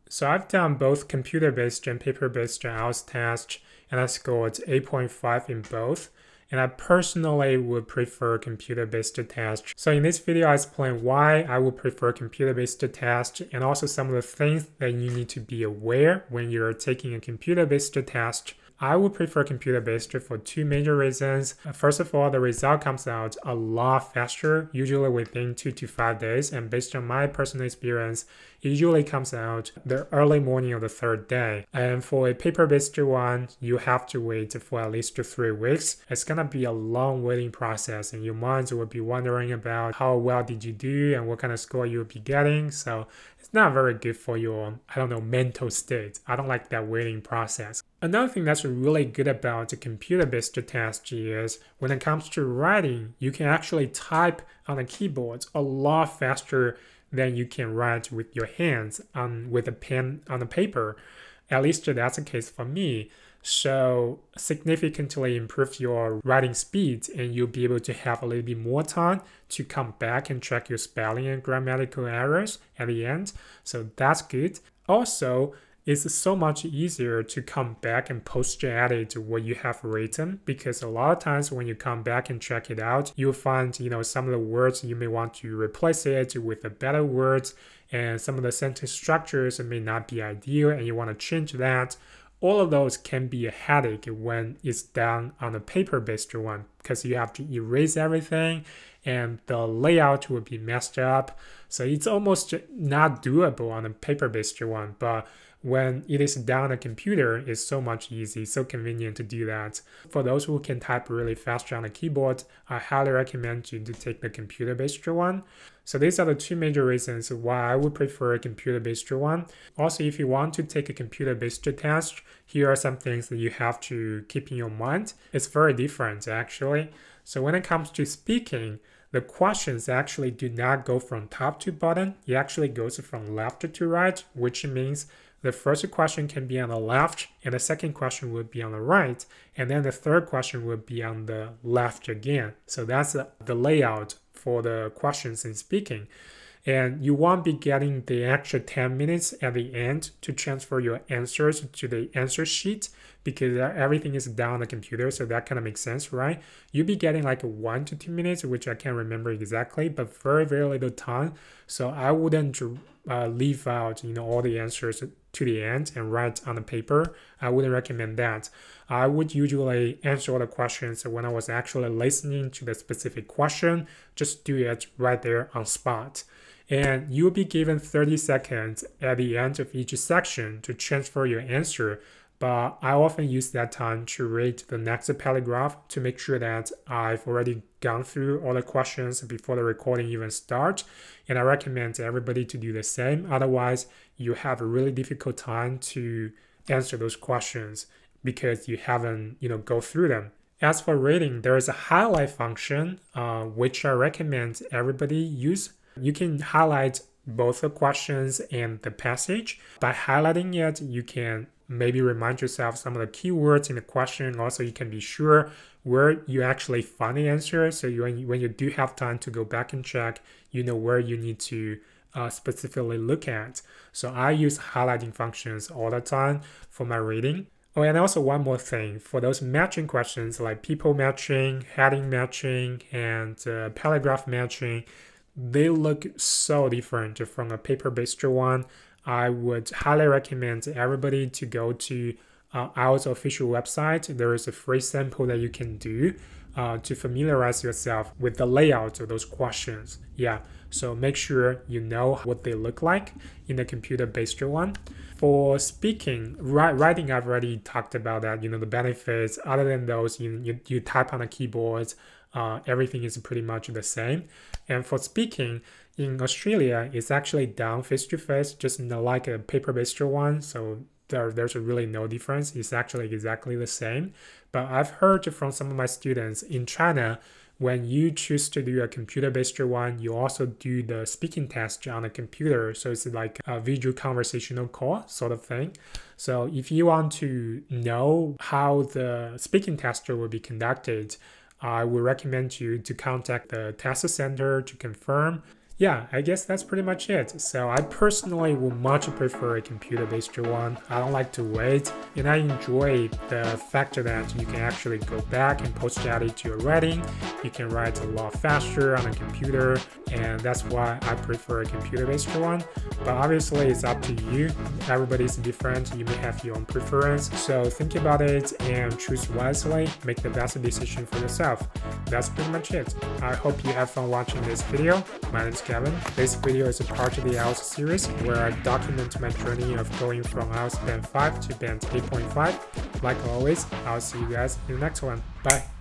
So I've done both computer-based and paper-based IELTS tests, and I scored 8.5 in both. And I personally would prefer computer-based tests. So in this video, I explain why I would prefer computer-based tests and also some of the things that you need to be aware when you're taking a computer-based test. I would prefer computer-based for two major reasons. First of all, the result comes out a lot faster, usually within 2 to 5 days. And based on my personal experience, it usually comes out the early morning of the third day. And for a paper-based one, you have to wait for at least 3 weeks. It's gonna be a long waiting process, and your mind will be wondering about how well did you do and what kind of score you'll be getting. So it's not very good for your, mental state. I don't like that waiting process. Another thing that's really good about the computer-based test is when it comes to writing, you can actually type on a keyboard a lot faster than you can write with your hands with a pen on the paper. At least that's the case for me. So significantly improve your writing speed, and you'll be able to have a little bit more time to come back and check your spelling and grammatical errors at the end. So that's good. Also, it's so much easier to come back and post-edit what you have written, because a lot of times when you come back and check it out, you'll find, some of the words you may want to replace it with a better words, and some of the sentence structures may not be ideal and you want to change that. All of those can be a headache when it's done on a paper-based one, because you have to erase everything and the layout will be messed up. So it's almost not doable on a paper-based one, but when it is done on a computer, it's so much easy, so convenient to do that. For those who can type really fast on a keyboard, I highly recommend you to take the computer-based one. So these are the two major reasons why I would prefer a computer-based one. Also, if you want to take a computer-based test, here are some things that you have to keep in your mind. It's very different actually. So when it comes to speaking, the questions actually do not go from top to bottom. It actually goes from left to right, which means the first question can be on the left, and the second question would be on the right, and then the third question would be on the left again. So that's the layout for the questions in speaking. And you won't be getting the extra 10 minutes at the end to transfer your answers to the answer sheet, because everything is done on the computer, so that kind of makes sense, right? You'll be getting like 1 to 2 minutes, which I can't remember exactly, but very, very little time. So I wouldn't leave out, all the answers to the end and write on the paper. I wouldn't recommend that. I would usually answer all the questions when I was actually listening to the specific question. Just do it right there on spot. And you'll be given 30 seconds at the end of each section to transfer your answer. But I often use that time to read the next paragraph to make sure that I've already gone through all the questions before the recording even starts. And I recommend everybody to do the same. Otherwise, you have a really difficult time to answer those questions because you haven't, go through them. As for reading, there is a highlight function, which I recommend everybody use. You can highlight both the questions and the passage. By highlighting it, you can maybe remind yourself some of the keywords in the question. Also, you can be sure where you actually find the answer. So when you do have time to go back and check, you know where you need to specifically look at. So I use highlighting functions all the time for my reading. Oh, and also one more thing, for those matching questions like people matching, heading matching, and paragraph matching, they look so different from a paper-based one. I would highly recommend everybody to go to IELTS official website. There is a free sample that you can do to familiarize yourself with the layout of those questions. Yeah, so make sure you know what they look like in the computer-based one. For speaking, writing, I've already talked about that, the benefits. Other than those, you type on a keyboard, everything is pretty much the same. And for speaking, in Australia, it's actually done face-to-face, just not like a paper-based one. So there's really no difference. It's actually exactly the same. But I've heard from some of my students in China, when you choose to do a computer-based one, you also do the speaking test on a computer. So it's like a visual conversational call sort of thing. So if you want to know how the speaking test will be conducted, I would recommend you to contact the test center to confirm. yeah, I guess that's pretty much it. So I personally would much prefer a computer-based one. I don't like to wait, and I enjoy the fact that you can actually go back and post-edit to your writing. You can write a lot faster on a computer, and that's why I prefer a computer-based one. But obviously, it's up to you. Everybody's different. You may have your own preference. So think about it and choose wisely. Make the best decision for yourself. That's pretty much it. I hope you have fun watching this video. My name is Kevin. This video is a part of the IELTS series where I document my journey of going from IELTS Band 5 to Band 8.5. Like always, I'll see you guys in the next one. Bye.